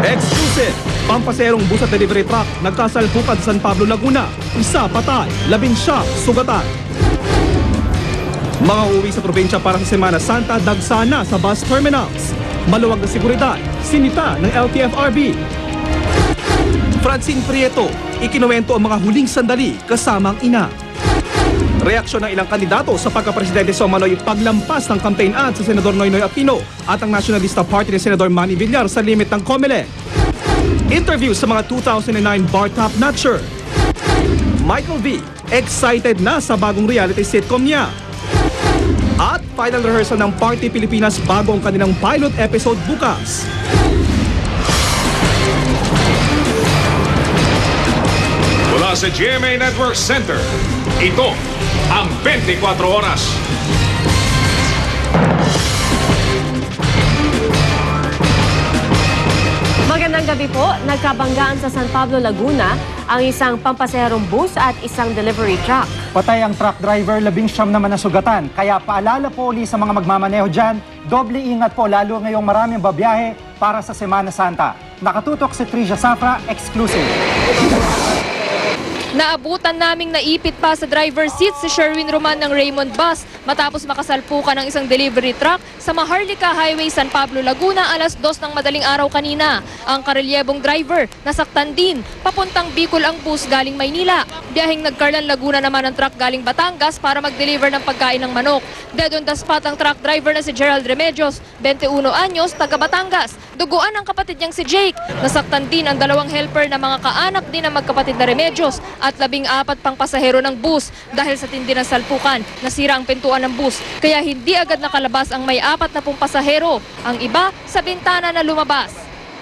Exclusive! Pampaserong bus at delivery truck nagkasalpukan sa San Pablo, Laguna. Isa patay, 11 sugatan. Mga uuwi sa probinsya para sa Semana Santa dagsana sa bus terminals. Maluwag na seguridad, sinita ng LTFRB. Francine Prieto, ikinuwento ang mga huling sandali kasamang ina. Reaksyon ng ilang kandidato sa pagkapresidente sa umano'y paglampas ng campaign ad sa Senador Noynoy Aquino at ang Nationalista Party ni Senador Manny Villar sa limit ng COMELEC. Interview sa mga 2009 bar top notcher. Michael V, excited na sa bagong reality sitcom niya. At final rehearsal ng Party Pilipinas bago ang kanilang pilot episode bukas. Mula sa GMA Network Center, ito ang 24 Oras. Magandang gabi po. Nagkabanggaan sa San Pablo, Laguna ang isang pampasaherong bus at isang delivery truck. Patay ang truck driver, 19 naman na sugatan. Kaya paalala po ulit sa mga magmamaneho dyan, doble ingat po lalo ngayong maraming babiyahe para sa Semana Santa. Nakatutok si Trisha Safra, exclusive. Naabutan naming naipit pa sa driver seat si Sherwin Roman ng Raymond Bus matapos makasalpukan ng isang delivery truck sa Maharlika Highway, San Pablo, Laguna alas 2 ng madaling araw kanina. Ang karelyebong driver nasaktan din. Papuntang Bicol ang bus galing Maynila. Biyaheng nagkarlan Laguna naman ang truck galing Batangas para mag-deliver ng pagkain ng manok. Dead on the spot ang truck driver na si Gerald Remedios, 21 anyos, taga Batangas. Duguan ang kapatid niyang si Jake. Nasaktan din ang dalawang helper na mga kaanak din ng magkapatid na Remedios at 14 pang pasahero ng bus. Dahil sa tindi ng salpukan, nasira ang pintuan ng bus kaya hindi agad nakalabas ang may 40 pasahero. Ang iba sa bintana na lumabas.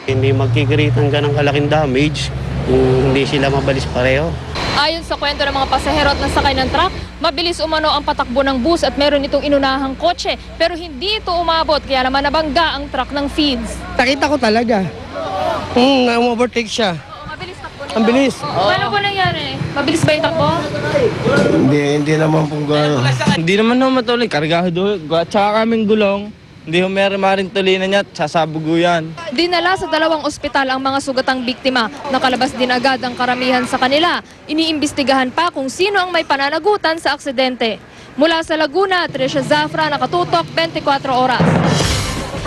Hindi magkikreate ng ganang kalaking damage kung hindi sila mabalis pareho. Ayon sa kwento ng mga pasahero at nasakay ng truck, mabilis umano ang patakbo ng bus at meron itong inunahang kotse pero hindi ito umabot kaya naman nabangga ang truck ng feeds. Nakita ko talaga. Na-overtake siya. Mabilis takbo nito. Ang bilis. Paano po nangyari? Mabilis ba yung takbo? Hindi naman pong gano'n. Hindi naman matuloy. Kargado. Tsaka kaming gulong. Hindi ho maring tulinan niya at sasabugo yan. Dinala sa 2 ospital ang mga sugatang biktima. Nakalabas din agad ang karamihan sa kanila. Iniimbestigahan pa kung sino ang may pananagutan sa aksidente. Mula sa Laguna, Trisha Zafra, nakatutok 24 Oras.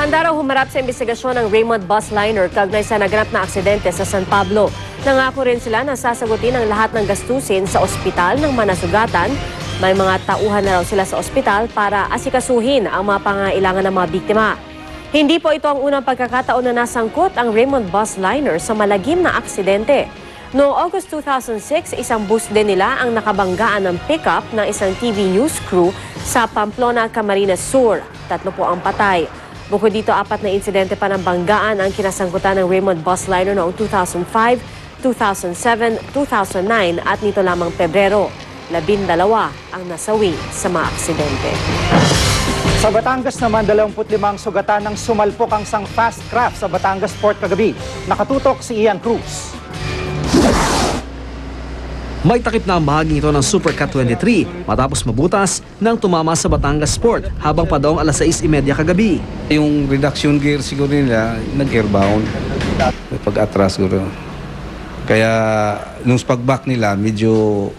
Handa raw humarap sa investigasyon ng Raymond Bus Liner kaugnay sa naganap na aksidente sa San Pablo. Nangako rin sila na sasagutin ang lahat ng gastusin sa ospital ng manasugatan. May mga tauhan na raw sila sa ospital para asikasuhin ang mga pangailangan ng mga biktima. Hindi po ito ang unang pagkakataon na nasangkot ang Raymond Bus Liner sa malagim na aksidente. Noong August 2006, isang bus din nila ang nakabanggaan ng pickup ng isang TV news crew sa Pamplona, Camarines Sur. 3 po ang patay. Bukod dito, 4 na insidente pa ng banggaan ang kinasangkutan ng Raymond Bus Liner noong 2005, 2007, 2009 at nito lamang Pebrero. 12 ang nasawi sa mga aksidente. Sa Batangas naman, 25 sugatan ng sumalpok ang isang fast craft sa Batangas Port kagabi. Nakatutok si Ian Cruz. May takip na ang bahaging ito ng Super Cat 23 matapos mabutas nang tumama sa Batangas Port habang padaong alas 6:30 kagabi. Yung reduction gear siguro nila nag-airbound. May pag-atras siguro. Kaya nung pag-back nila medyo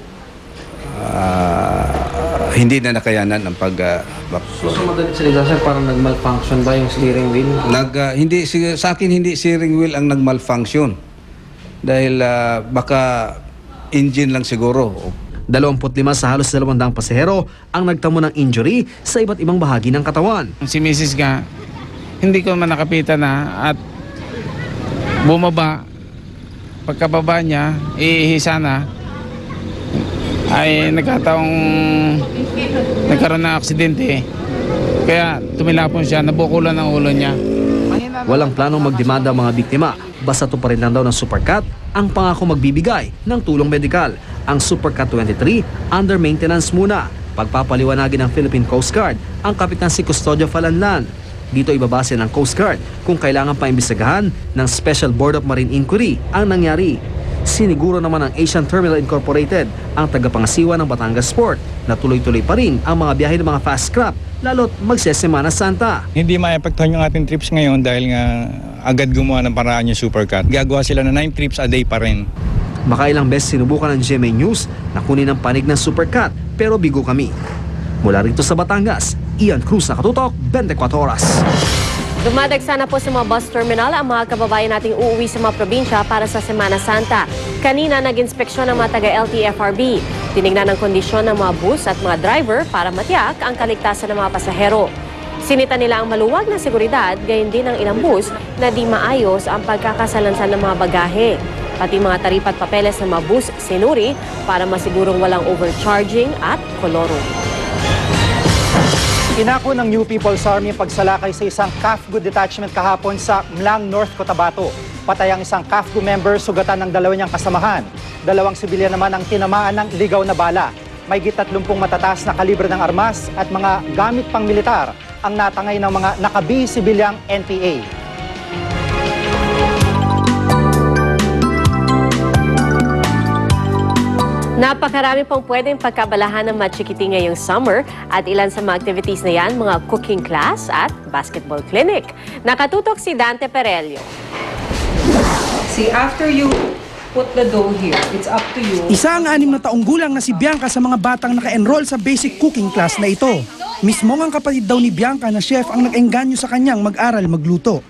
hindi na nakayanan ang pag-back. So madali salita sir, parang nag-malfunction ba yung steering wheel? Sa akin hindi steering wheel ang nag-malfunction. Dahil baka engine lang siguro. 25 sa halos 200 pasahero ang nagtamo ng injury sa iba't ibang bahagi ng katawan. Si Mrs. nga, hindi ko man nakapitan na at bumaba. Pagkababa niya, ihisa na, ay nagkataong nagkaroon ng aksidente. Kaya tumilapon siya, nabukulan ang ulo niya. Walang planong magdemanda ang mga biktima. Basta tuparin lang daw ng Supercat ang pangako magbibigay ng tulong medikal. Ang Supercat 23 under maintenance muna. Pagpapaliwanagin ng Philippine Coast Guard ang Kapitan si Custodio Falanlan. Dito ibabase ng Coast Guard kung kailangan pa imbestigahan ng Special Board of Marine Inquiry ang nangyari. Siniguro naman ng Asian Terminal Incorporated ang tagapangasiwa ng Batangas Port na tuloy-tuloy pa rin ang mga biyahe ng mga fast scrap lalo't magsesemana Santa. Hindi maapektuhan yung ating trips ngayon dahil nga agad gumawa ng paraan yung Supercat. Gagawa sila na 9 trips a day pa rin. Makailang beses sinubukan ng GMA News na kunin ang panig ng Supercat pero bigo kami. Mula rito sa Batangas, Ian Cruz, Nakatutok, 24 Oras. Dumadagsa na po sa mga bus terminal ang mga kababayan nating uuwi sa mga probinsya para sa Semana Santa. Kanina nag-inspeksyon ng mga taga-LTFRB. Tinignan ang kondisyon ng mga bus at mga driver para matiyak ang kaligtasan ng mga pasahero. Sinita nila ang maluwag na seguridad, gayon din ang ilang bus na di maayos ang pagkakasalansan ng mga bagahe. Pati mga taripa at papeles ng mga bus sinuri para masigurong walang overcharging at koloro. Inako ng New People's Army pagsalakay sa isang CAFGU detachment kahapon sa Mlang, North Cotabato. Patay ang isang CAFGU member, sugatan ng dalawa niyang kasamahan. 2 sibilyan naman ang tinamaan ng ligaw na bala. May 30 matataas na kalibre ng armas at mga gamit pang militar ang natangay ng mga nakabi-sibilyang NPA. Napakarami pong pwedeng pagkabalahan ng mga chikiti ngayong summer at ilan sa mga activities na yan, mga cooking class at basketball clinic. Nakatutok si Dante Perelio. See, after you put the dough here, it's up to you. Isa ang 6 na taong gulang na si Bianca sa mga batang naka-enroll sa basic cooking class na ito. Mismo ang kapatid daw ni Bianca na chef ang nag-engganyo sa kanyang mag-aral magluto.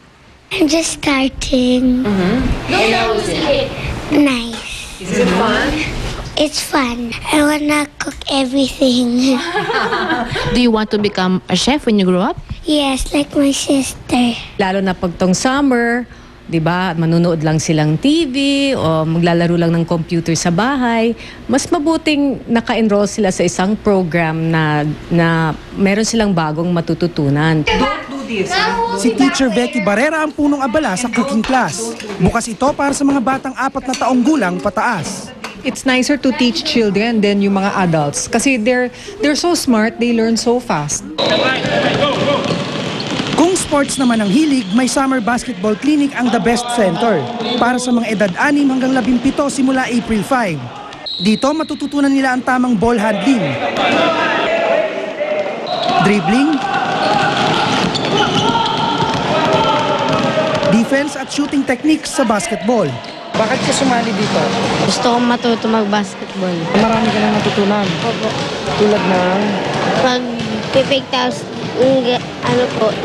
I'm just starting. And how is it? Nice. Is it fun? It's fun. I wanna cook everything. Do you want to become a chef when you grow up? Yes, like my sister. Lalo na pag tong summer, 'di ba? Manunood lang silang TV o maglalaro lang ng computer sa bahay. Mas mabuting naka-enroll sila sa isang program na meron silang bagong matututunan. Don't do this. Si Teacher Becky Barrera ang punong abala sa cooking class. Bukas ito para sa mga batang 4 na taong gulang pataas. It's nicer to teach children than yung mga adults kasi they're so smart, they learn so fast. Kung sports naman ang hilig, may summer basketball clinic ang The Best Center para sa mga edad 6 hanggang 17 simula April 5. Dito matututunan nila ang tamang ball handling, dribbling, defense at shooting techniques sa basketball. Bakit ka sumali dito? Gusto kong matuto mag-basketball. Marami ka na natutunan. Opo. Tulad ng Mag-fake tapos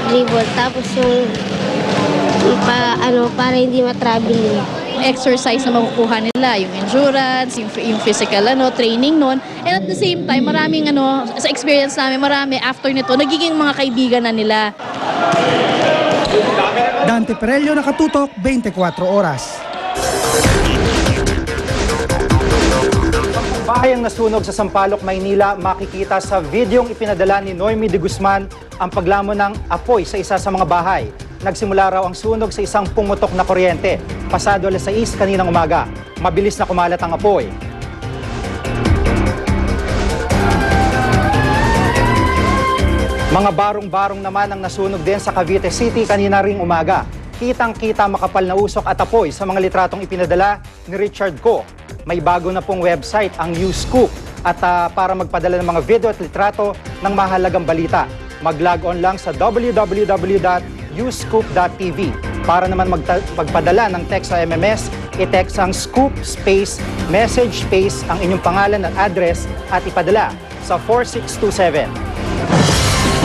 dribble. Tapos para hindi matravel. Exercise na makukuha nila, yung endurance, yung physical training nun. And at the same time, maraming sa experience namin, marami after nito, nagiging mga kaibigan na nila. Dante Perelio, Nakatutok, 24 Oras. Bahay ang nasunog sa Sampaloc, Maynila, makikita sa videong ipinadala ni Noemi de Guzman ang paglamon ng apoy sa isa sa mga bahay. Nagsimula raw ang sunog sa isang pumutok na kuryente. Pasado 6:00 kaninang umaga. Mabilis na kumalat ang apoy. Mga barong-barong naman ang nasunog din sa Cavite City kanina ring umaga. Kitang-kita makapal na usok at apoy sa mga litratong ipinadala ni Richard Ko. May bago na pong website, ang YouScoop. At para magpadala ng mga video at litrato ng mahalagang balita, mag-log on lang sa www.youscoop.tv. Para naman magpadala ng text sa MMS, i-text ang scoop space, message space, ang inyong pangalan at address at ipadala sa 4627.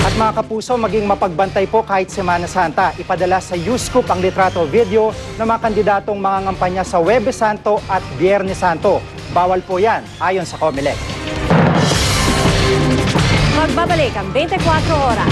At mga kapuso, maging mapagbantay po kahit Semana Santa. Ipadala sa YouScoop ang litrato video ng mga kandidatong mga ngampanya sa Huwebes Santo at Biyernes Santo. Bawal po yan, ayon sa COMELEC. Magbabalik ang 24 Oras.